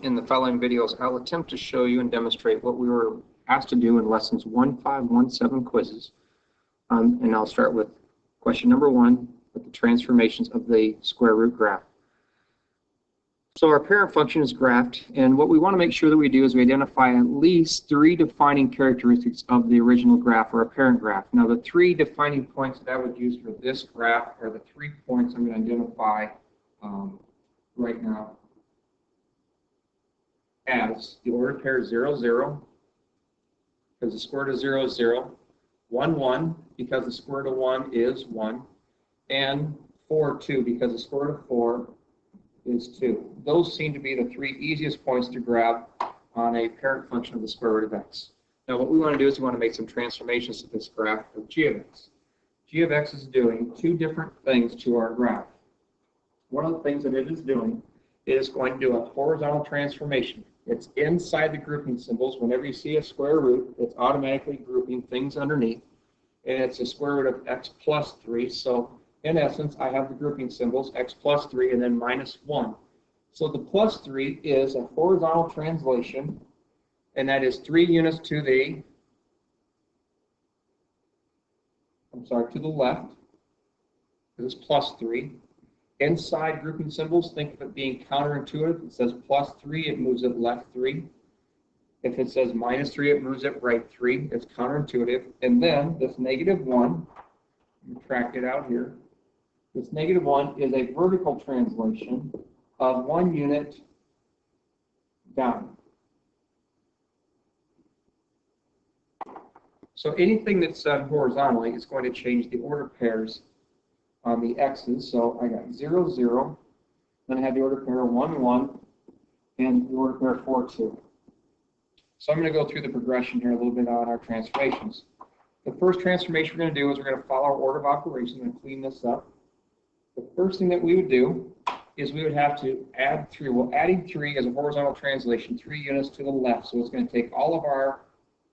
In the following videos, I'll attempt to show you and demonstrate what we were asked to do in lessons 1517 quizzes. And I'll start with question number 1 with the transformations of the square root graph. So our parent function is graphed, and what we want to make sure that we do is we identify at least 3 defining characteristics of the original graph or a parent graph. Now the 3 defining points that I would use for this graph are the 3 points I'm going to identify right now as the ordered pair 0, 0, because the square root of 0 is 0, 1, 1, because the square root of 1 is 1, and 4, 2, because the square root of 4 is 2. Those seem to be the 3 easiest points to grab on a parent function of the square root of x. Now what we want to do is we want to make some transformations to this graph of g of x. G of x is doing 2 different things to our graph. One of the things that it is doing is going to do a horizontal transformation. It's inside the grouping symbols. Whenever you see a square root, it's automatically grouping things underneath. And it's a square root of x plus 3. So in essence, I have the grouping symbols, x plus 3 and then minus 1. So the plus 3 is a horizontal translation, and that is 3 units to the, to the left. This is plus 3. Inside grouping symbols, think of it being counterintuitive. It says plus 3, it moves it left 3. If it says minus 3, it moves it right 3. It's counterintuitive. And then this negative 1, let me track it out here. This negative 1 is a vertical translation of 1 unit down. So anything that's done horizontally is going to change the order pairs on the x's. So I got 0, 0, then I have the order pair 1, 1, and the order pair 4, 2. So I'm going to go through the progression here a little bit on our transformations. The first transformation we're going to do is we're going to follow our order of operations and clean this up. The first thing that we would do is we would have to add 3. Well, adding 3 is a horizontal translation, 3 units to the left. So it's going to take all of our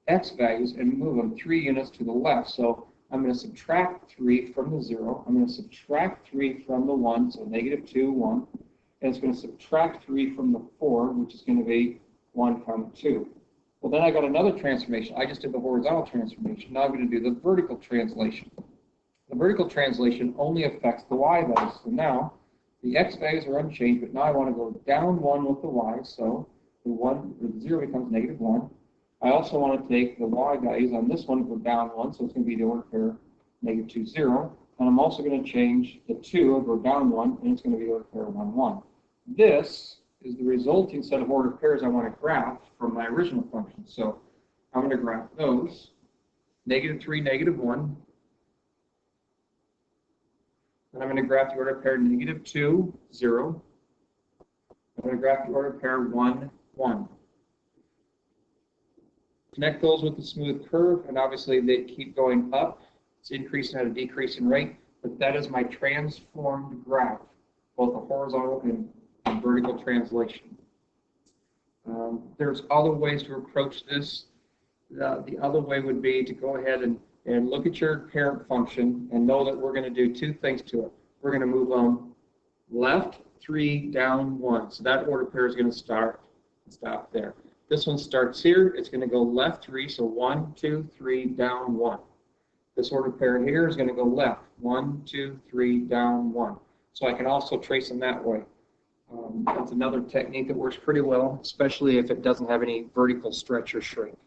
x values and move them 3 units to the left. So I'm going to subtract 3 from the 0. I'm going to subtract 3 from the 1, so negative 2, 1. And it's going to subtract 3 from the 4, which is going to be 1, 2. Well, then I got another transformation. I just did the horizontal transformation. Now I'm going to do the vertical translation. The vertical translation only affects the y values. So now the x values are unchanged, but now I want to go down 1 with the y. So the 0 becomes negative 1. I also want to take the y values on this one, go down 1, so it's going to be the order pair negative 2, 0. And I'm also going to change the 2 and go down 1, and it's going to be the order pair 1, 1. This is the resulting set of ordered pairs I want to graph from my original function. So I'm going to graph those, negative 3, negative 1. Then I'm going to graph the ordered pair negative 2, 0. I'm going to graph the ordered pair 1, 1. Connect those with the smooth curve, and obviously they keep going up. It's increasing at a decreasing rate, but that is my transformed graph, both a horizontal and vertical translation. There's other ways to approach this. The other way would be to go ahead and look at your parent function and know that we're going to do 2 things to it. We're going to move on left 3, down 1. So that order pair is going to stop there. This one starts here. It's going to go left 3, so 1, 2, 3, down 1. This order pair here is going to go left 1, 2, 3, down 1. So I can also trace them that way. That's another technique that works pretty well, especially if it doesn't have any vertical stretch or shrink.